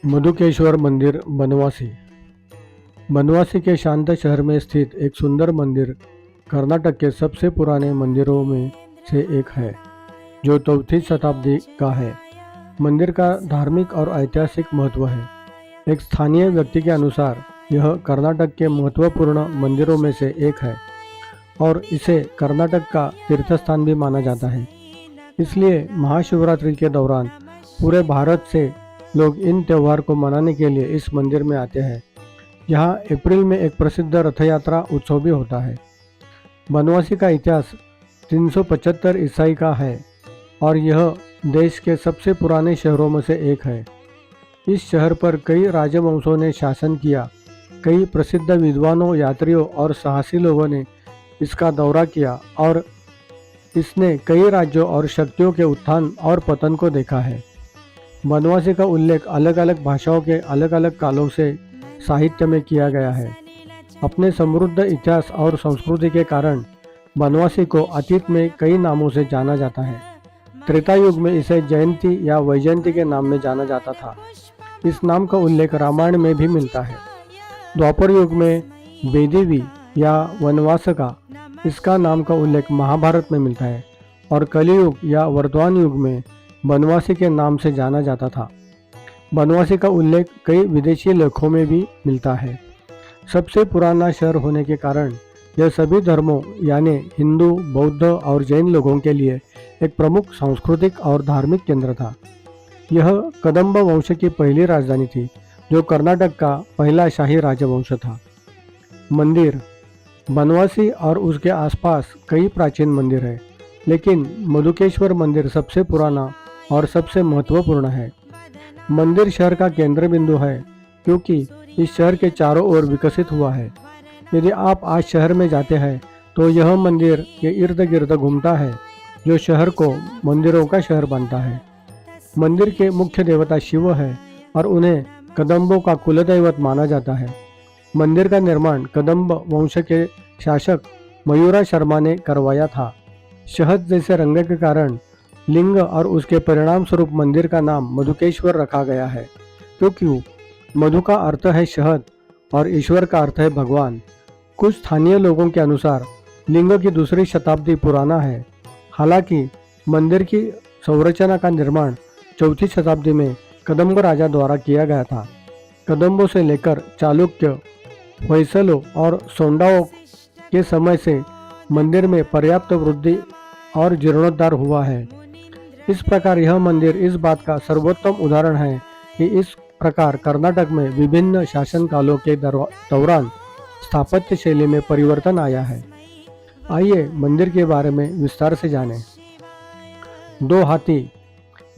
मधुकेश्वर मंदिर बनवासी। बनवासी के शांत शहर में स्थित एक सुंदर मंदिर कर्नाटक के सबसे पुराने मंदिरों में से एक है, जो 4वीं शताब्दी का है। मंदिर का धार्मिक और ऐतिहासिक महत्व है। एक स्थानीय व्यक्ति के अनुसार यह कर्नाटक के महत्वपूर्ण मंदिरों में से एक है और इसे कर्नाटक का तीर्थस्थान भी माना जाता है। इसलिए महाशिवरात्रि के दौरान पूरे भारत से लोग इन त्यौहार को मनाने के लिए इस मंदिर में आते हैं। यहाँ अप्रैल में एक प्रसिद्ध रथ यात्रा उत्सव भी होता है। बनवासी का इतिहास 375 ईसाई का है और यह देश के सबसे पुराने शहरों में से एक है। इस शहर पर कई राजवंशों ने शासन किया। कई प्रसिद्ध विद्वानों, यात्रियों और साहसी लोगों ने इसका दौरा किया और इसने कई राज्यों और शक्तियों के उत्थान और पतन को देखा है। बनवासी का उल्लेख अलग अलग भाषाओं के अलग अलग कालों से साहित्य में किया गया है। अपने समृद्ध इतिहास और संस्कृति के कारण बनवासी को अतीत में कई नामों से जाना जाता है। त्रेता युग में इसे जयंती या वैजयंती के नाम में जाना जाता था। इस नाम का उल्लेख रामायण में भी मिलता है। द्वापर युग में बेदिवी या वनवासका, इसका नाम का उल्लेख महाभारत में मिलता है और कलियुग या वर्तमान युग में बनवासी के नाम से जाना जाता था। बनवासी का उल्लेख कई विदेशी लेखों में भी मिलता है। सबसे पुराना शहर होने के कारण यह सभी धर्मों यानी हिंदू, बौद्ध और जैन लोगों के लिए एक प्रमुख सांस्कृतिक और धार्मिक केंद्र था। यह कदंब वंश की पहली राजधानी थी, जो कर्नाटक का पहला शाही राजवंश था। मंदिर। बनवासी और उसके आसपास कई प्राचीन मंदिर हैं, लेकिन मधुकेश्वर मंदिर सबसे पुराना और सबसे महत्वपूर्ण है। मंदिर शहर का केंद्र बिंदु है क्योंकि इस शहर के चारों ओर विकसित हुआ है। यदि आप आज शहर में जाते हैं तो यह मंदिर के इर्द गिर्द घूमता है, जो शहर को मंदिरों का शहर बनता है। मंदिर के मुख्य देवता शिव है और उन्हें कदंबों का कुलदैवत माना जाता है। मंदिर का निर्माण कदंब वंश के शासक मयूरा शर्मा ने करवाया था। शहद जैसे रंग के कारण लिंग और उसके परिणाम स्वरूप मंदिर का नाम मधुकेश्वर रखा गया है, क्योंकि मधु का अर्थ है शहद और ईश्वर का अर्थ है भगवान। कुछ स्थानीय लोगों के अनुसार लिंग की 2री शताब्दी पुराना है। हालांकि मंदिर की संरचना का निर्माण 4वीं शताब्दी में कदंब राजा द्वारा किया गया था। कदंबों से लेकर चालुक्य, होयसलों और सोंडाओं के समय से मंदिर में पर्याप्त वृद्धि और जीर्णोद्धार हुआ है। इस प्रकार यह मंदिर इस बात का सर्वोत्तम उदाहरण है कि इस प्रकार कर्नाटक में विभिन्न शासन कालों के दौरान स्थापत्य शैली में परिवर्तन आया है। आइए मंदिर के बारे में विस्तार से जानें। 2 हाथी।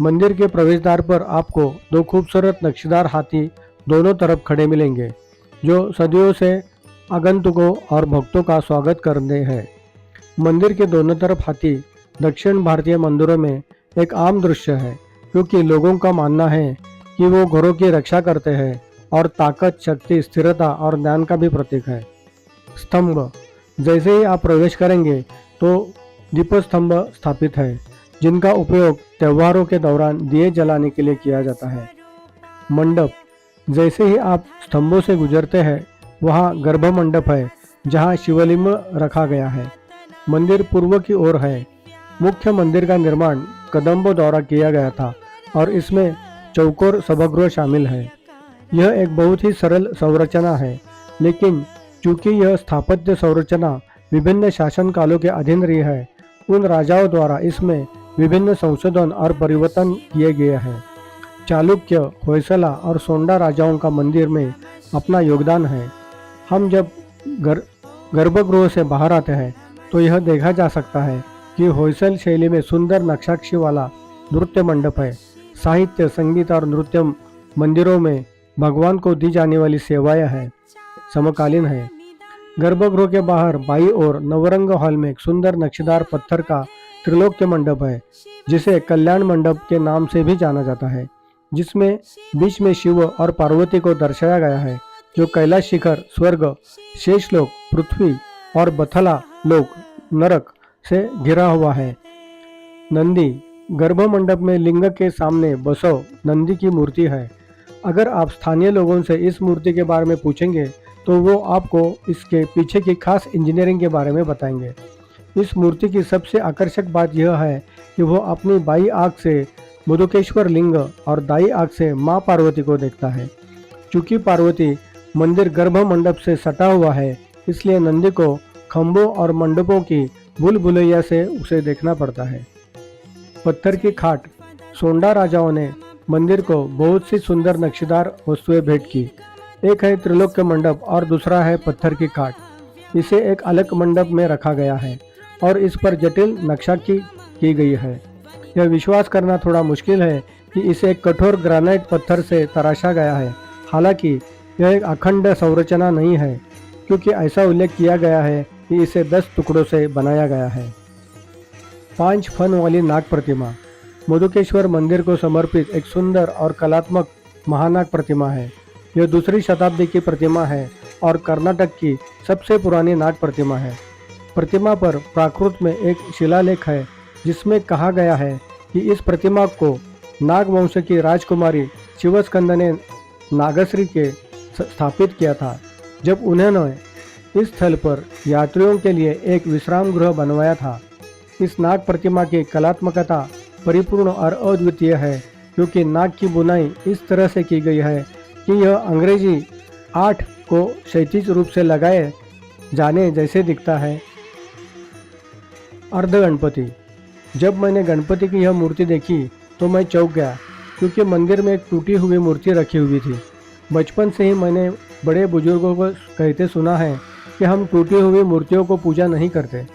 मंदिर के प्रवेश द्वार पर आपको 2 खूबसूरत नक्शेदार हाथी दोनों तरफ खड़े मिलेंगे, जो सदियों से आगंतुकों और भक्तों का स्वागत करते हैं। मंदिर के दोनों तरफ हाथी दक्षिण भारतीय मंदिरों में एक आम दृश्य है, क्योंकि लोगों का मानना है कि वो घरों की रक्षा करते हैं और ताकत, शक्ति, स्थिरता और ज्ञान का भी प्रतीक है। स्तंभ। जैसे ही आप प्रवेश करेंगे तो दीपस्तंभ स्थापित है, जिनका उपयोग त्योहारों के दौरान दिए जलाने के लिए किया जाता है। मंडप। जैसे ही आप स्तंभों से गुजरते हैं, वहाँ गर्भ मंडप है, जहाँ शिवलिंग रखा गया है। मंदिर पूर्व की ओर है। मुख्य मंदिर का निर्माण कदंबों द्वारा किया गया था और इसमें चौकोर सभागृह शामिल है। यह एक बहुत ही सरल संरचना है, लेकिन चूंकि यह स्थापत्य संरचना विभिन्न शासन कालों के अधीन रही है, उन राजाओं द्वारा इसमें विभिन्न संशोधन और परिवर्तन किए गए हैं। चालुक्य, होयसला और सोंडा राजाओं का मंदिर में अपना योगदान है। हम जब गर्भगृह से बाहर आते हैं तो यह देखा जा सकता है कि होयसल शैली में सुंदर नक्शाक्षी वाला नृत्य मंडप है। साहित्य, संगीत और नृत्य मंदिरों में भगवान को दी जाने वाली सेवाएं हैं समकालीन है। गर्भगृह के बाहर बाईं ओर नवरंग हॉल में एक सुंदर नक्शेदार पत्थर का त्रिलोक्य मंडप है, जिसे कल्याण मंडप के नाम से भी जाना जाता है, जिसमें बीच में शिव और पार्वती को दर्शाया गया है, जो कैलाश शिखर, स्वर्ग, शेषलोक, पृथ्वी और बथला लोक, नरक से घिरा हुआ है। नंदी। गर्भ मंडप में लिंग के सामने बसव नंदी की मूर्ति है। अगर आप स्थानीय लोगों से इस मूर्ति के बारे में पूछेंगे तो वो आपको इसके पीछे की खास इंजीनियरिंग के बारे में बताएंगे। इस मूर्ति की सबसे आकर्षक बात यह है कि वो अपनी बाई आंख से मधुकेश्वर लिंग और दाई आंख से माँ पार्वती को देखता है। चूंकि पार्वती मंदिर गर्भ मंडप से सटा हुआ है, इसलिए नंदी को खंभों और मंडपों की भूल भुलैया से उसे देखना पड़ता है। पत्थर की खाट। सोंडा राजाओं ने मंदिर को बहुत सी सुंदर नक्शीदार वस्तुएं भेंट की। एक है त्रिलोक्य मंडप और दूसरा है पत्थर की खाट। इसे एक अलग मंडप में रखा गया है और इस पर जटिल नक्शा की गई है। यह विश्वास करना थोड़ा मुश्किल है कि इसे एक कठोर ग्रेनाइट पत्थर से तराशा गया है। हालांकि यह एक अखंड संरचना नहीं है, क्योंकि ऐसा उल्लेख किया गया है कि इसे 10 टुकड़ों से बनाया गया है। 5 फन वाली नाग प्रतिमा। मधुकेश्वर मंदिर को समर्पित एक सुंदर और कलात्मक महानाग प्रतिमा है। यह 2री शताब्दी की प्रतिमा है और कर्नाटक की सबसे पुरानी नाग प्रतिमा है। प्रतिमा पर प्राकृत में एक शिलालेख है जिसमें कहा गया है कि इस प्रतिमा को नाग वंश की राजकुमारी शिवस्कंद ने नागश्री के स्थापित किया था, जब उन्होंने इस स्थल पर यात्रियों के लिए एक विश्राम गृह बनवाया था। इस नाग प्रतिमा की कलात्मकता परिपूर्ण और अद्वितीय है, क्योंकि नाग की बुनाई इस तरह से की गई है कि यह अंग्रेजी 8 को क्षैतिज रूप से लगाए जाने जैसे दिखता है। अर्ध गणपति। जब मैंने गणपति की यह मूर्ति देखी तो मैं चौंक गया, क्योंकि मंदिर में एक टूटी हुई मूर्ति रखी हुई थी। बचपन से ही मैंने बड़े बुजुर्गों को कहते सुना है कि हम टूटी हुई मूर्तियों को पूजा नहीं करते।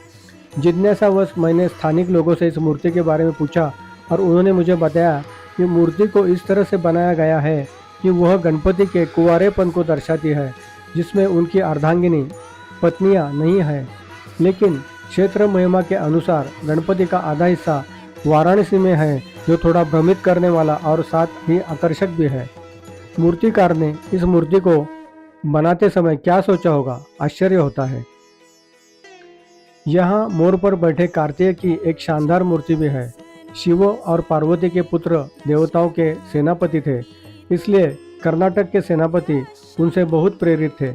जिज्ञासावश मैंने स्थानिक लोगों से इस मूर्ति के बारे में पूछा और उन्होंने मुझे बताया कि मूर्ति को इस तरह से बनाया गया है कि वह गणपति के कुंवारेपन को दर्शाती है, जिसमें उनकी अर्धांगिनी पत्नियां नहीं है। लेकिन क्षेत्र महिमा के अनुसार गणपति का आधा हिस्सा वाराणसी में है, जो थोड़ा भ्रमित करने वाला और साथ ही आकर्षक भी है। मूर्तिकार ने इस मूर्ति को बनाते समय क्या सोचा होगा, आश्चर्य होता है। यहाँ मोर पर बैठे कार्तिकेय की एक शानदार मूर्ति भी है। शिव और पार्वती के पुत्र देवताओं के सेनापति थे, इसलिए कर्नाटक के सेनापति उनसे बहुत प्रेरित थे।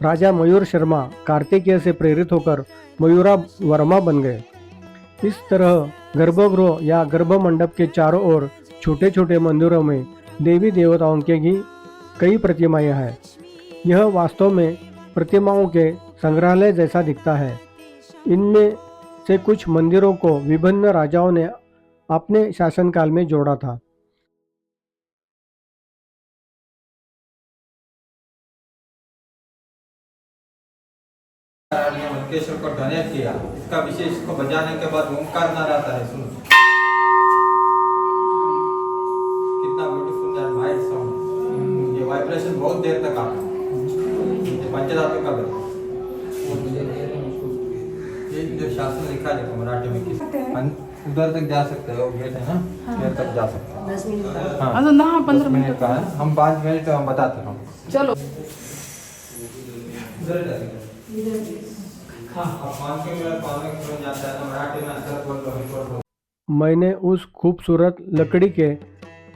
राजा मयूर शर्मा कार्तिकेय से प्रेरित होकर मयूरा वर्मा बन गए। इस तरह गर्भगृह या गर्भ मंडप के चारों ओर छोटे छोटे मंदिरों में देवी देवताओं के की कई प्रतिमाएं हैं। यह वास्तव में प्रतिमाओं के संग्रहालय जैसा दिखता है। इनमें से कुछ मंदिरों को विभिन्न राजाओं ने अपने शासनकाल में जोड़ा था। मधुकेश्वर को डोनेट किया। इसका विशेष को बजाने के बाद ओंकार नाद आता है। सुनो कितना ब्यूटीफुल दैट माइल्ड साउंड। ये वाइब्रेशन बहुत देर तक आता है। ये पंचधातु का बल। ये जो शास्त्र लिखा है मराठी में किस उधर तक जा सकते हो, गेट है ना, उधर तक जा सकते हो। 10 मिनट का। हाँ, 15 मिनट का है। हम 5 मिनट हम बताते हैं। चलो मैंने उस खूबसूरत लकड़ी के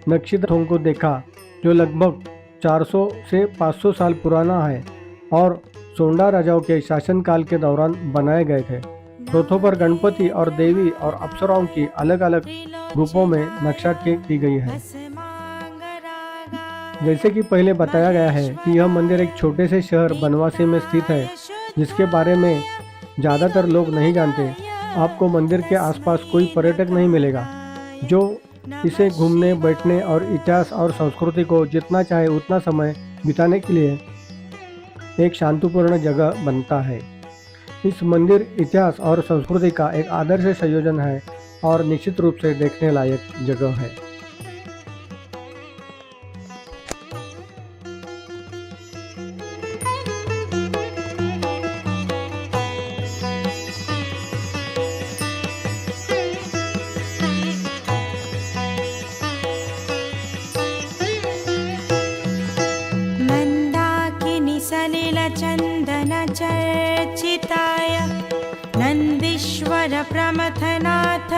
नक्शीदारों को देखा जो लगभग 400 से 500 साल पुराना है और सोंडा राजाओं के शासनकाल के दौरान बनाए गए थे। रथों पर गणपति और देवी और अप्सराओं की अलग अलग रूपों में नक्शा की गई है। जैसे कि पहले बताया गया है कि यह मंदिर एक छोटे से शहर बनवासी में स्थित है, जिसके बारे में ज़्यादातर लोग नहीं जानते। आपको मंदिर के आसपास कोई पर्यटक नहीं मिलेगा जो इसे घूमने, बैठने और इतिहास और संस्कृति को जितना चाहे उतना समय बिताने के लिए एक शांतिपूर्ण जगह बनता है। इस मंदिर इतिहास और संस्कृति का एक आदर्श संयोजन है और निश्चित रूप से देखने लायक जगह है। चर्चिताय नन्दीश्वर प्रमथनाथ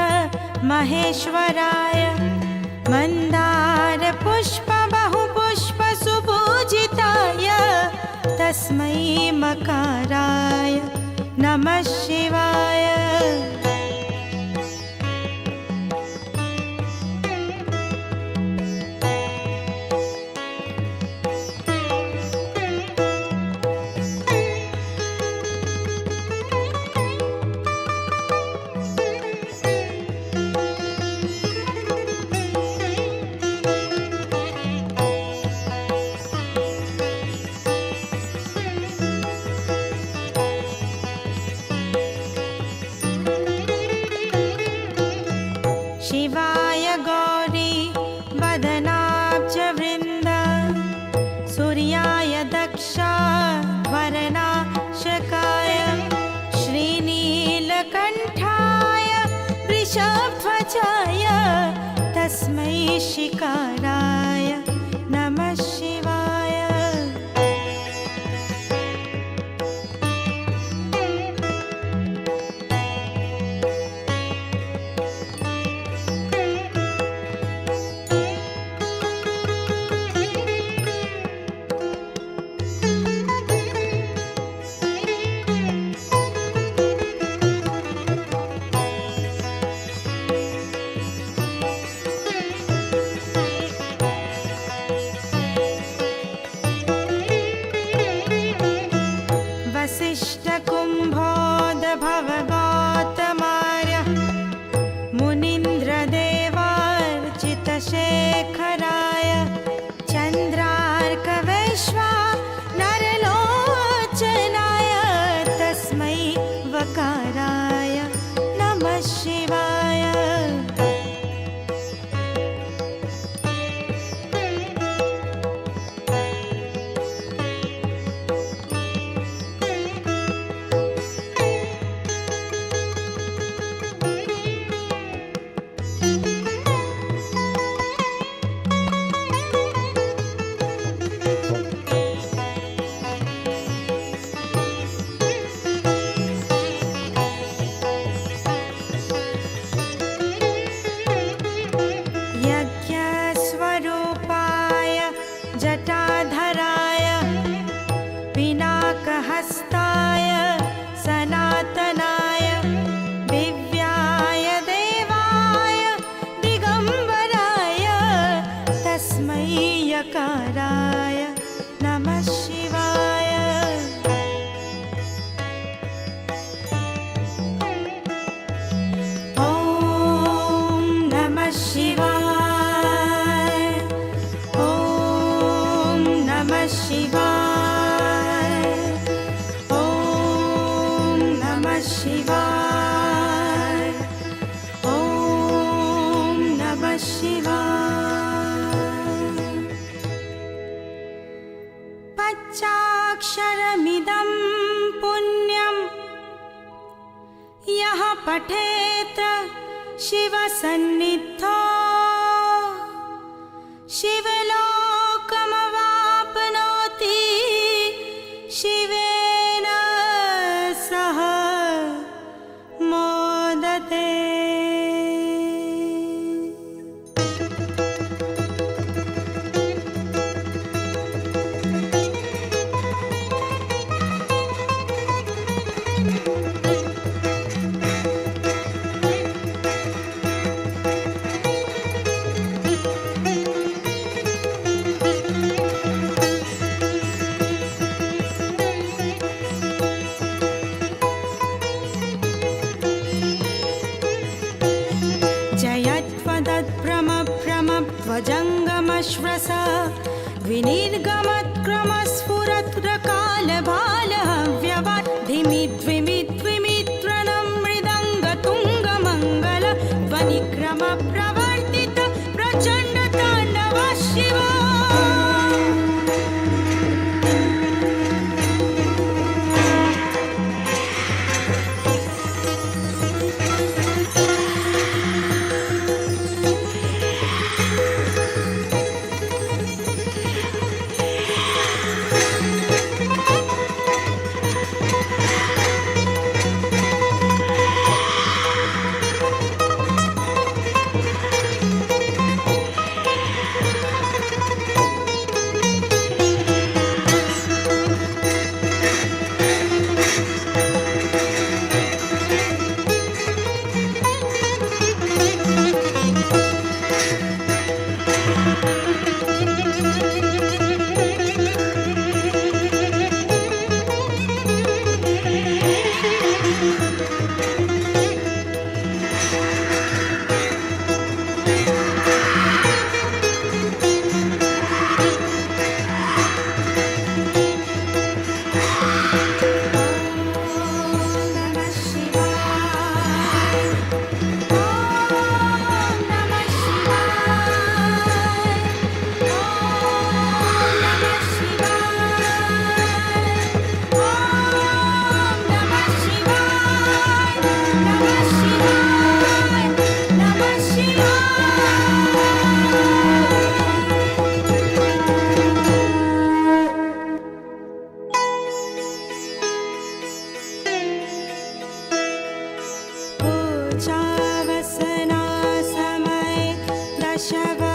महेश्वराय मन्दार पुष्प बहुपुष्प तस्मै मकाराय नमः शिवाय। शिवाय गौरी वदनाब्जवृन्द सूर्याय दक्षवरनाशकाय श्रीनीलकण्ठाय वृषध्वजाय तस्मै शिकाराय नमः शिवाय। वसिष्ठकुम्भोद्भवगौतमार्य मुनीन्द्रदेवार्चितशेखराय चन्द्रार्कवैश्वानरलोचनाय तस्मै वकाराय नमः शिवाय। यज्ञस्वरूपाय जटाधराय पिनाकहस्ताय सनातनाय दिव्याय देवाय दिगम्बराय तस्मै यकाराय नमः शिवाय। ॐ नमः शिवाय। ॐ नमः शिवाय। ॐ नमः शिवाय। ॐ नमः शिवाय। पञ्चाक्षरमिदं पुण्यं यः पठेत शिवसन्निधौ शिवलोकमवाप्नोति शिवेन सह मोदते। जयत्वदभ्रमभ्रमध्वजङ्गमश्वस विनिर्गमत्क्रमस्फुरत्रकालभालहव्यवत् धिमिद्विमिद्विमित्रणं मृदङ्गतुङ्गमङ्गल ध्वनिक्रमप्रवर्तित प्रचण्डताण्डव शिव। शव